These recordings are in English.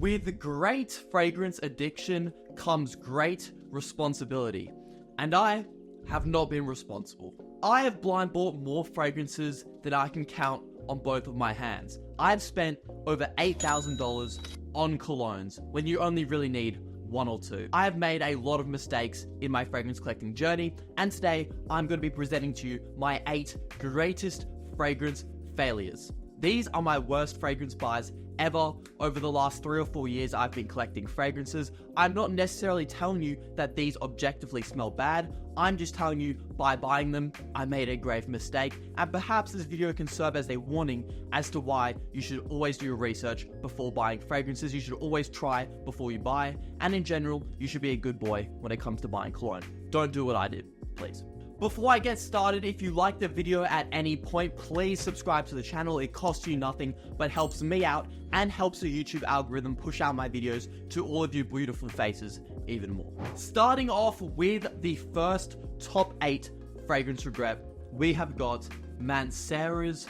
With great fragrance addiction comes great responsibility, and I have not been responsible. I have blind bought more fragrances than I can count on both of my hands. I've spent over $8,000 on colognes when you only really need one or two. I have made a lot of mistakes in my fragrance collecting journey, and today I'm going to be presenting to you my 8 greatest fragrance failures. These are my worst fragrance buys ever over the last 3 or 4 years I've been collecting fragrances. I'm not necessarily telling you that these objectively smell bad. I'm just telling you by buying them, I made a grave mistake, and perhaps this video can serve as a warning as to why you should always do your research before buying fragrances. You should always try before you buy, and in general, you should be a good boy when it comes to buying cologne. Don't do what I did, please. Before I get started, if you like the video at any point, please subscribe to the channel. It costs you nothing, but helps me out and helps the YouTube algorithm push out my videos to all of you beautiful faces even more. Starting off with the first top 8 fragrance regret, we have got Mancera's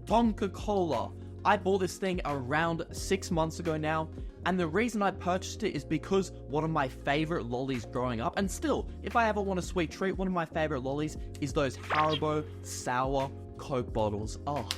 Tonka Cola. I bought this thing around 6 months ago now, and the reason I purchased it is because one of my favorite lollies growing up, and still, if I ever want a sweet treat, one of my favorite lollies is those Haribo sour Coke bottles. Oh,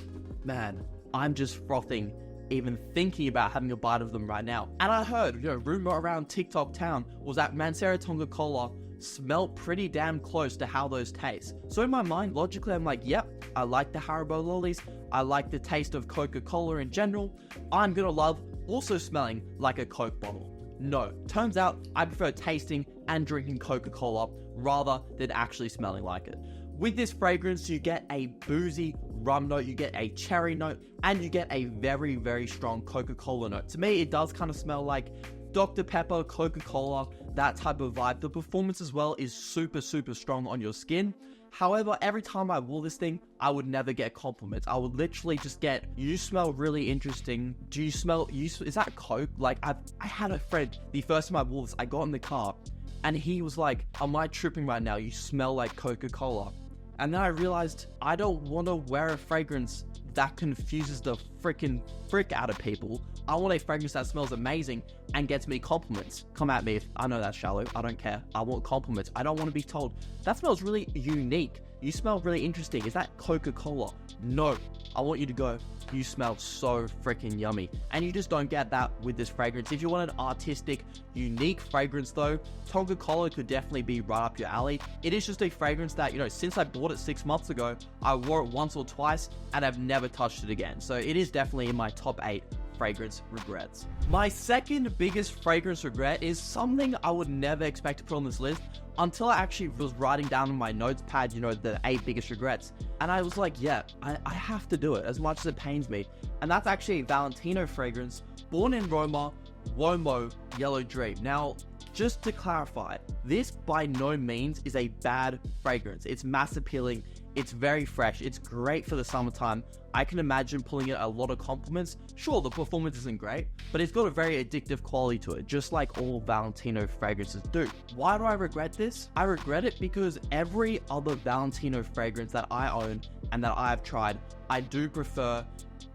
man, I'm just frothing even thinking about having a bite of them right now. And I heard, rumor around TikTok town was that Mancera Tonka Cola smell pretty damn close to how those taste. So in my mind, logically, I'm like, yep, I like the Haribo lollies. I like the taste of Coca-Cola in general. I'm gonna love also smelling like a Coke bottle. No, turns out I prefer tasting and drinking Coca-Cola rather than actually smelling like it. With this fragrance, you get a boozy rum note, you get a cherry note, and you get a very, very strong Coca-Cola note. To me, it does kind of smell like Dr. Pepper, Coca-Cola, that type of vibe. The performance as well is super, super strong on your skin. However, every time I wore this thing, I would never get compliments. I would literally just get, you smell really interesting. Do you smell, is that Coke? Like, I had a friend, the first time I wore this, I got in the car, and he was like, am I tripping right now? You smell like Coca-Cola. And then I realized I don't want to wear a fragrance that confuses the freaking frick out of people. I want a fragrance that smells amazing and gets me compliments. Come at me, I know that's shallow, I don't care. I want compliments. I don't want to be told, that smells really unique. You smell really interesting. Is that Coca-Cola? No, I want you to go, you smell so freaking yummy. And you just don't get that with this fragrance. If you want an artistic, unique fragrance though, Tonka Cola could definitely be right up your alley. It is just a fragrance that, since I bought it 6 months ago, I wore it once or twice and I've never touched it again. So it is definitely in my top 8 fragrance regrets. My second biggest fragrance regret is something I would never expect to put on this list until I actually was writing down on my notes pad, the 8 biggest regrets. And I was like, yeah, I have to do it as much as it pains me. And that's actually a Valentino fragrance, Born in Roma, Uomo Yellow Dream. Now, just to clarify, this by no means is a bad fragrance. It's mass appealing. It's very fresh. It's great for the summertime. I can imagine pulling it a lot of compliments. Sure, the performance isn't great, but it's got a very addictive quality to it, just like all Valentino fragrances do. Why do I regret this? I regret it because every other Valentino fragrance that I own and that I've tried, I do prefer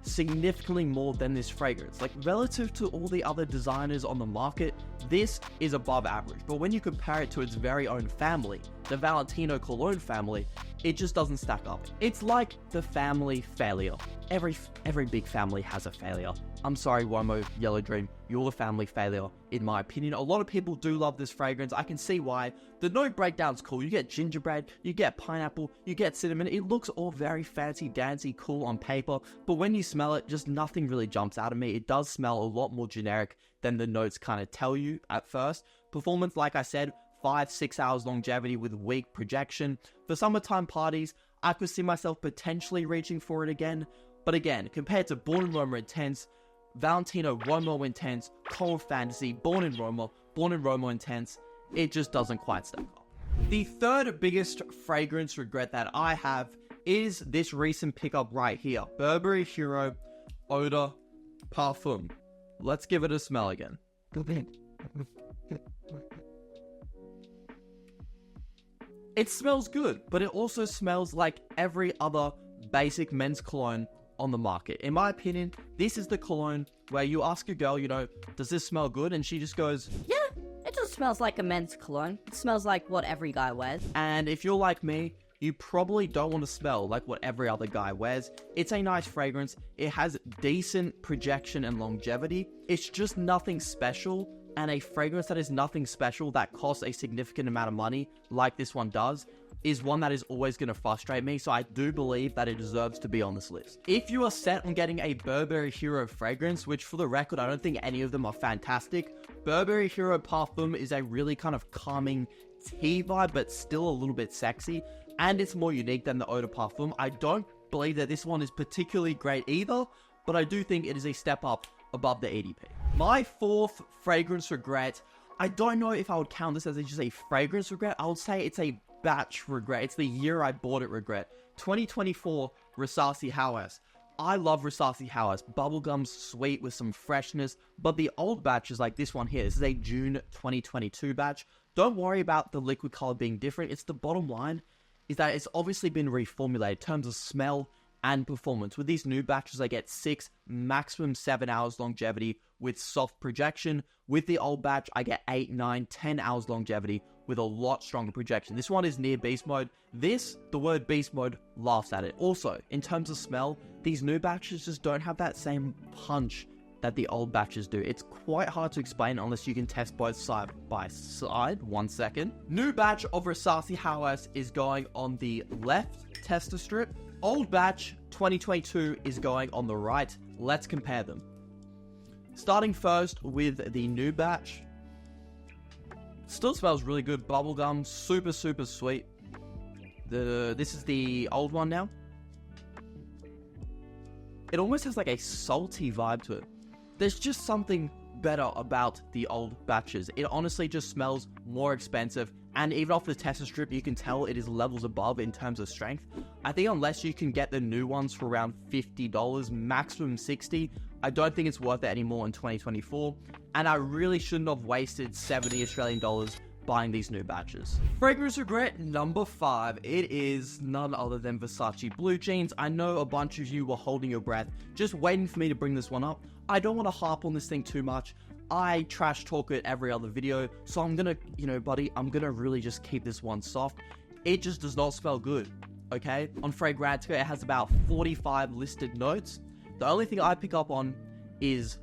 significantly more than this fragrance. Like, relative to all the other designers on the market, this is above average. But when you compare it to its very own family, the Valentino cologne family, it just doesn't stack up. It's like the family failure. Every big family has a failure. I'm sorry, Uomo Yellow Dream, you're the family failure, in my opinion. A lot of people do love this fragrance. I can see why. The note breakdown's cool. You get gingerbread, you get pineapple, you get cinnamon. It looks all very fancy, dancy, cool on paper, but when you smell it, just nothing really jumps out of me. It does smell a lot more generic than the notes kind of tell you at first. Performance, like I said, 5-6 hours longevity with weak projection. For summertime parties, I could see myself potentially reaching for it again. But again, compared to Born in Roma Intense, Valentino Uomo Intense, Cold Fantasy, Born in Roma Intense, it just doesn't quite stack up. The third biggest fragrance regret that I have is this recent pickup right here. Burberry Hero Eau de Parfum. Let's give it a smell again. It smells good, but it also smells like every other basic men's cologne on the market. In my opinion, this is the cologne where you ask a girl, does this smell good? And she just goes, Yeah, it just smells like a men's cologne. It smells like what every guy wears. and if you're like me, you probably don't want to smell like what every other guy wears. It's a nice fragrance. It has decent projection and longevity. It's just nothing special, and a fragrance that is nothing special that costs a significant amount of money, like this one does, is one that is always going to frustrate me, so I do believe that it deserves to be on this list. If you are set on getting a Burberry Hero fragrance, which for the record, I don't think any of them are fantastic, Burberry Hero Parfum is a really kind of calming tea vibe, but still a little bit sexy, and it's more unique than the Eau de Parfum. I don't believe that this one is particularly great either, but I do think it is a step up above the EDP. My fourth fragrance regret, I don't know if I would count this as just a fragrance regret. I would say it's a batch regret. It's the year I bought it regret. 2024 Rasasi Hawas. I love Rasasi Hawas. Bubblegum's sweet with some freshness, but the old batch is like this one here. This is a June 2022 batch. Don't worry about the liquid color being different. It's the bottom line is that it's obviously been reformulated in terms of smell and performance. With these new batches, I get 6, maximum 7 hours longevity with soft projection. With the old batch, I get 8, 9, 10 hours longevity with a lot stronger projection. This one is near beast mode. The word beast mode laughs at it. Also, in terms of smell, these new batches just don't have that same punch that the old batches do. It's quite hard to explain unless you can test both side by side. 1 second. New batch of Rasasi Hawas is going on the left tester strip. Old batch 2022 is going on the right. Let's compare them. Starting first with the new batch. Still smells really good. Bubblegum, super, super sweet. This is the old one now. It almost has like a salty vibe to it. There's just something better about the old batches. It honestly just smells more expensive, and even off the tester strip, you can tell it is levels above in terms of strength. I think unless you can get the new ones for around $50, maximum $60, I don't think it's worth it anymore in 2024, and I really shouldn't have wasted $70 Australian buying these new batches. Fragrance regret number 5, it is none other than Versace Blue Jeans. I know a bunch of you were holding your breath, just waiting for me to bring this one up. I don't want to harp on this thing too much. I trash talk it every other video, so I'm gonna, buddy, I'm gonna really just keep this one soft. It just does not smell good, okay? On Fragrantica, it has about 45 listed notes. The only thing I pick up on is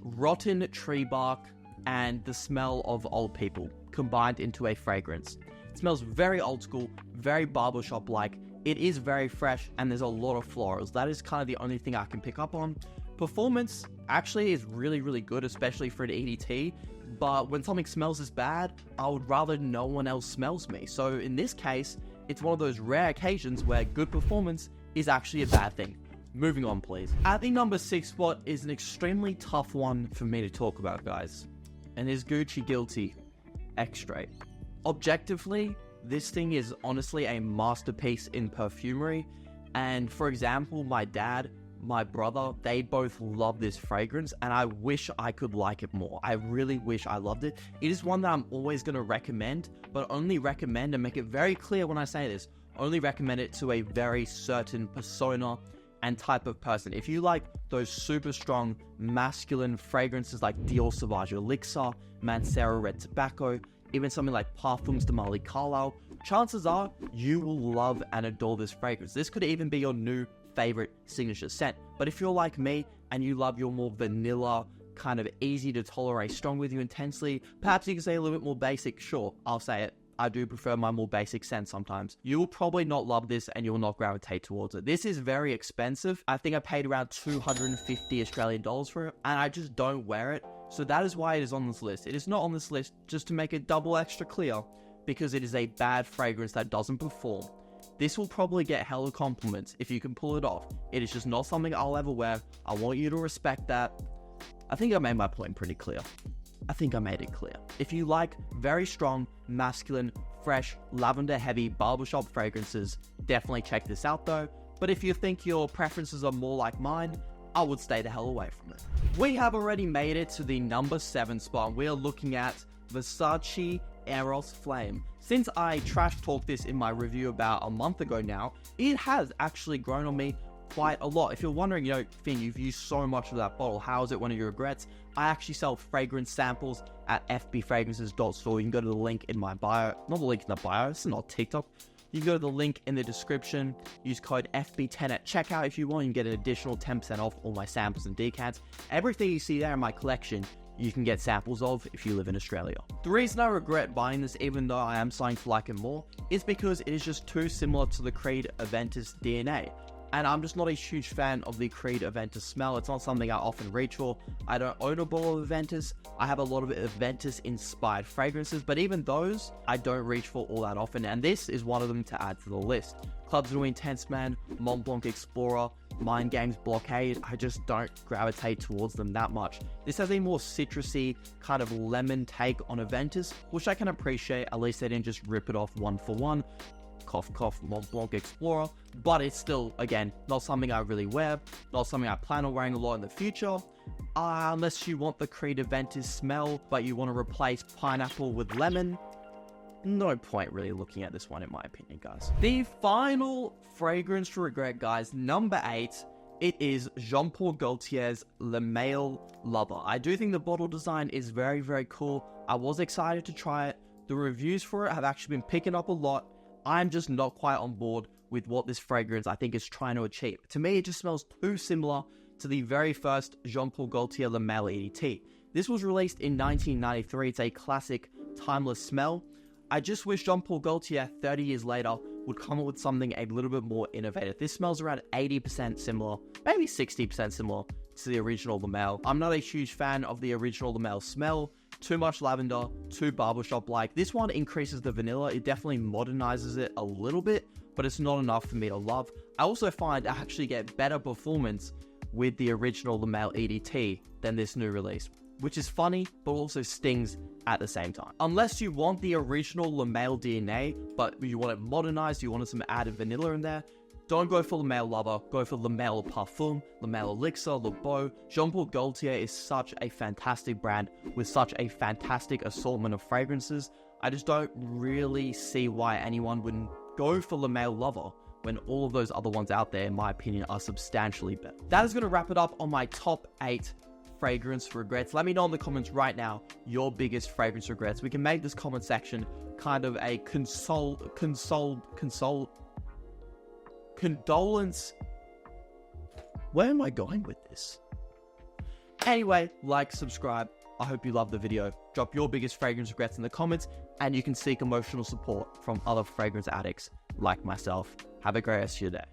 rotten tree bark and the smell of old people combined into a fragrance. It smells very old school, very barbershop-like. It is very fresh, and there's a lot of florals. That is kind of the only thing I can pick up on. Performance actually is really, really good, especially for an EDT, but when something smells this bad, I would rather no one else smells me. So in this case, it's one of those rare occasions where good performance is actually a bad thing. Moving on, please. At the number 6 spot is an extremely tough one for me to talk about, guys, and is Gucci Guilty X-Straight. Objectively, this thing is honestly a masterpiece in perfumery, and for example, my dad, my brother, they both love this fragrance, and I wish I could like it more. I really wish I loved it. It is one that I'm always going to recommend, but only recommend, and make it very clear when I say this, only recommend it to a very certain persona and type of person. If you like those super strong masculine fragrances like Dior Sauvage Elixir, Mancera Red Tobacco, even something like Parfums de Marly Carlisle, chances are you will love and adore this fragrance. This could even be your new favorite signature scent. But if you're like me and you love your more vanilla, kind of easy to tolerate, strong with you intensely, perhaps you can say a little bit more basic, sure, I'll say it. I do prefer my more basic scent sometimes. You will probably not love this and you will not gravitate towards it. This is very expensive. I think I paid around 250 Australian dollars for it, and I just don't wear it. So that is why it is on this list. It is not on this list just to make it double extra clear, because it is a bad fragrance that doesn't perform. This will probably get hella compliments if you can pull it off. It is just not something I'll ever wear. I want you to respect that. I think I made my point pretty clear. I think I made it clear. If you like very strong, masculine, fresh, lavender-heavy barbershop fragrances, definitely check this out though. But if you think your preferences are more like mine, I would stay the hell away from it. We have already made it to the number 7 spot. We are looking at Versace Eros Flame. Since I trash talked this in my review about a month ago now, it has actually grown on me quite a lot. If you're wondering, Finn, you've used so much of that bottle, how is it one of your regrets? I actually sell fragrance samples at fbfragrances.store. You can go to the link in my bio, not the link in the bio, it's not TikTok. You can go to the link in the description, use code FB10 at checkout if you want, you can get an additional 10% off all my samples and decants. Everything you see there in my collection, you can get samples of if you live in Australia. The reason I regret buying this, even though I am starting to like it more, is because it is just too similar to the Creed Aventus DNA. And I'm just not a huge fan of the Creed Aventus smell. It's not something I often reach for. I don't own a bottle of Aventus. I have a lot of Aventus inspired fragrances, but even those I don't reach for all that often. And this is one of them to add to the list. Club Nouveau Intense Man, Mont Blanc Explorer, Mind Games Blockade, I just don't gravitate towards them that much. This has a more citrusy kind of lemon take on Aventus, which I can appreciate. At least they didn't just rip it off one for one. Cough, cough, Mont Blanc Explorer, but it's still, again, not something I really wear, not something I plan on wearing a lot in the future, unless you want the Creed Aventus smell, but you want to replace pineapple with lemon. No point really looking at this one, in my opinion, guys. The final fragrance to regret, guys, number 8, it is Jean Paul Gaultier's Le Male Lover. I do think the bottle design is very, very cool. I was excited to try it. The reviews for it have actually been picking up a lot. I'm just not quite on board with what this fragrance I think is trying to achieve. To me, it just smells too similar to the very first Jean Paul Gaultier Le Male EDT. This was released in 1993. It's a classic, timeless smell. I just wish Jean Paul Gaultier, 30 years later, would come up with something a little bit more innovative. This smells around 80% similar, maybe 60% similar to the original Le Male. I'm not a huge fan of the original Le Male smell. Too much lavender, too barbershop-like. This one increases the vanilla. It definitely modernizes it a little bit, but it's not enough for me to love. I also find I actually get better performance with the original Le Male EDT than this new release, which is funny, but also stings at the same time. Unless you want the original Le Male DNA, but you want it modernized, you want some added vanilla in there, don't go for Le Male Lover, go for Le Male Parfum, Le Male Elixir, Le Beau. Jean Paul Gaultier is such a fantastic brand with such a fantastic assortment of fragrances. I just don't really see why anyone wouldn't go for Le Male Lover when all of those other ones out there, in my opinion, are substantially better. That is going to wrap it up on my top 8 fragrance regrets. Let me know in the comments right now your biggest fragrance regrets. We can make this comment section kind of a condolence. Where am I going with this? Anyway, like, subscribe. I hope you loved the video. Drop your biggest fragrance regrets in the comments, and you can seek emotional support from other fragrance addicts like myself. Have a great rest of your day.